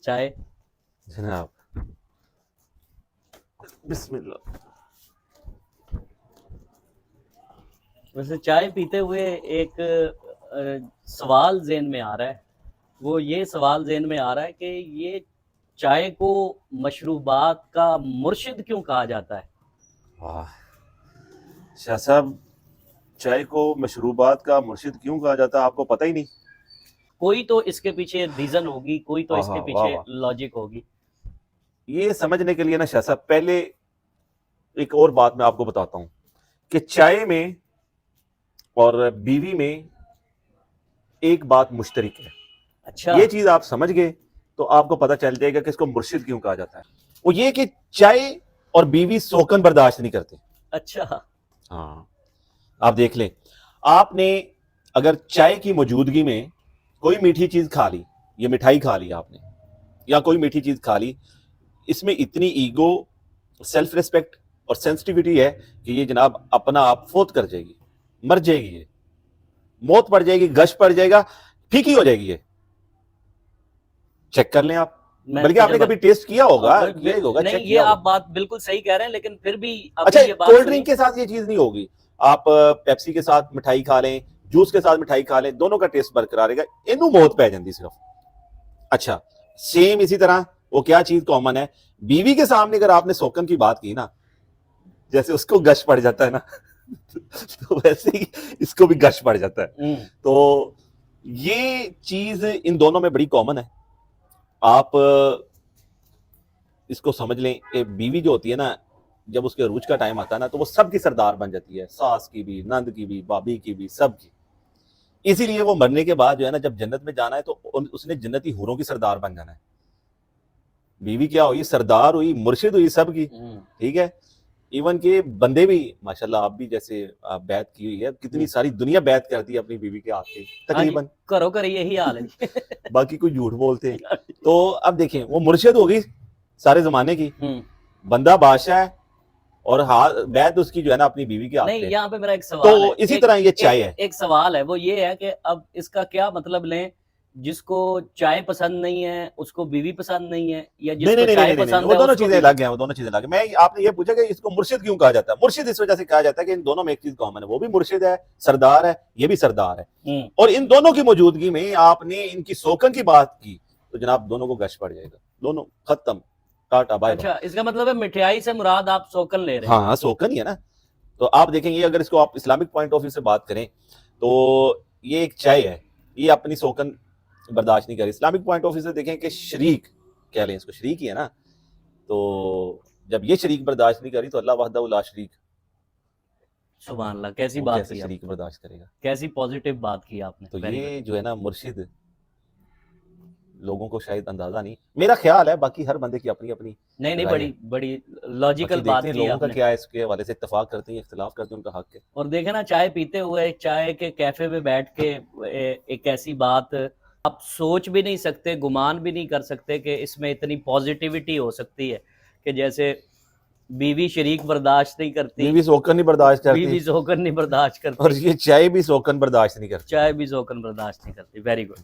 چائے جناب بسم اللہ. ویسے چائے پیتے ہوئے ایک سوال ذہن میں آ رہا ہے، وہ یہ سوال ذہن میں آ رہا ہے کہ یہ چائے کو مشروبات کا مرشد کیوں کہا جاتا ہے؟ واہ شاہ صاحب، چائے کو مشروبات کا مرشد کیوں کہا جاتا ہے؟ آپ کو پتہ ہی نہیں؟ کوئی تو اس کے پیچھے ریزن ہوگی، کوئی تو اس کے واہ پیچھے واہ. لاجک ہوگی. یہ سمجھنے کے لیے نا شاہ صاحب، پہلے ایک اور بات میں آپ کو بتاتا ہوں کہ چائے میں اور بیوی میں ایک بات مشترک ہے. اچھا، یہ چیز آپ سمجھ گئے تو آپ کو پتہ چل جائے گا کہ اس کو مرشد کیوں کہا جاتا ہے. وہ یہ کہ چائے اور بیوی سوکن برداشت نہیں کرتے. اچھا، ہاں، آپ دیکھ لیں، آپ نے اگر چائے کی موجودگی میں کوئی میٹھی چیز کھا لی، یہ مٹھائی کھا لی آپ نے، یا کوئی میٹھی چیز کھا لی، اس میں اتنی ایگو، سیلف ریسپیکٹ اور سینسٹیوٹی ہے کہ یہ جناب اپنا آپ فوت کر جائے گی، مر جائے گی، یہ موت پڑ جائے گی، گش پڑ جائے گا، پھیکی ہو جائے گی. یہ چیک کر لیں آپ، میں بلکہ آپ نے کبھی ٹیسٹ کیا ہوگا، کیا ہی ہوگا، نہیں، چیک یہ کیا آپ ہوگا. بات بالکل صحیح کہہ رہے ہیں، لیکن پھر بھی اچھا، ابھی یہ بات کولڈ سنیں. ڈرنک کے ساتھ یہ چیز نہیں ہوگی. آپ پیپسی کے ساتھ مٹھائی کھا لیں، جوس کے ساتھ مٹھائی کھا لیں، دونوں کا ٹیسٹ برقرار رہے گا، انہوں موت پہ جاندی صرف. اچھا، سیم اسی طرح وہ کیا چیز کامن ہے، بیوی کے سامنے اگر آپ نے سوکن کی بات کی نا، جیسے اس کو گش پڑ جاتا ہے نا تو ویسے ہی اس کو بھی گش پڑ جاتا ہے. تو یہ چیز ان دونوں میں بڑی کامن ہے. آپ اس کو سمجھ لیں کہ بیوی جو ہوتی ہے نا، جب اس کے عروج کا ٹائم آتا ہے نا، تو وہ سب کی سردار بن جاتی ہے، ساس کی بھی، نند کی بھی، بھابھی کی بھی، سب کی. اسی لیے وہ مرنے کے بعد جو ہے نا، جب جنت میں جانا ہے تو اس نے جنتی حوروں کی سردار بن جانا ہے. بیوی کیا ہوئی؟ سردار ہوئی، مرشد ہوئی سب کی. ٹھیک ہے، ایون کہ بندے بھی ماشاءاللہ، آپ بھی جیسے بیعت کی ہوئی ہے، کتنی ساری دنیا بیعت کرتی ہے اپنی بیوی کے ہاتھ سے تقریباً، کرو کر یہی حال ہے. باقی کوئی جھوٹ بولتے ہیں. تو اب دیکھیں، وہ مرشد ہوگی سارے زمانے کی، بندہ بادشاہ ہے، اور بیعت اس کی جو ہے نا اپنی بیوی کے ہاتھ نہیں، پہ. یہاں پہ میرا ایک سوال تو ہے، اسی طرح یہ چائے ہے. ایک سوال ہے، وہ یہ ہے کہ اب اس کا کیا مطلب لیں، جس کو چائے پسند نہیں ہے اس کو بیوی پسند نہیں ہے، یا جس کو چائے پسند وہ ہے دونوں اس کو چیزیں الگ ہیں، وہ دونوں چیزیں الگ ہیں. میں آپ نے یہ پوچھا کہ اس کو مرشد کیوں کہا جاتا ہے؟ مرشد اس وجہ سے کہا جاتا ہے کہ ان دونوں میں ایک چیز کامن ہے، وہ بھی مرشد ہے، سردار ہے، یہ بھی سردار ہے، اور ان دونوں کی موجودگی میں آپ نے ان کی سوکن کی بات کی تو جناب دونوں کو گش پڑ جائے گا، دونوں ختم، ٹاٹا بائے بائے. اچھا، اس کا مطلب ہے مٹھائی سے مراد آپ سوکن لے رہے ہیں. ہاں، سوکن ہی ہے نا. تو آپ دیکھیں گے، اگر اس کو آپ اسلامک پوائنٹ آف ویو سے بات کریں تو یہ ایک چائے ہے، یہ اپنی سوکن برداشت نہیں کری. اسلامک پوائنٹ آف ویو سے دیکھیں کہ شریک کہہ لیں اس کو، شریک ہی ہے نا. تو جب یہ شریک برداشت نہیں کری تو اللہ وحدہ لا شریک، سبحان اللہ، کیسی وہ بات کیسے کی آپ شریک برداشت کرے گا؟ کیسی پازیٹیو بات کی آپ نے. تو یہ جو ہے نا مرشد، لوگوں کو شاید اندازہ نہیں، میرا خیال ہے، باقی ہر بندے کی اپنی اپنی نہیں، رائے ہے. بڑی لاجیکل باقی بات دیکھتے ہیں کی لوگوں آپ کا نے. کیا ہے، اس کے حوالے سے اتفاق کرتے ہیں، اختلاف کرتے ہیں، ان کا حق ہے. اور دیکھیں نا، چائے پیتے ہوئے چائے کے کیفے میں بیٹھ کے ایک ایسی بات آپ سوچ بھی نہیں سکتے، گمان بھی نہیں کر سکتے کہ اس میں اتنی پازیٹیوٹی ہو سکتی ہے کہ جیسے بیوی شریک برداشت نہیں کرتی، بیوی سوکن نہیں برداشت کرتی، بیوی سوکن نہیں برداشت اور کرتی، یہ چائے بھی سوکن برداشت نہیں کرتی. چائے بھی سوکن برداشت نہیں کرتی. Very good.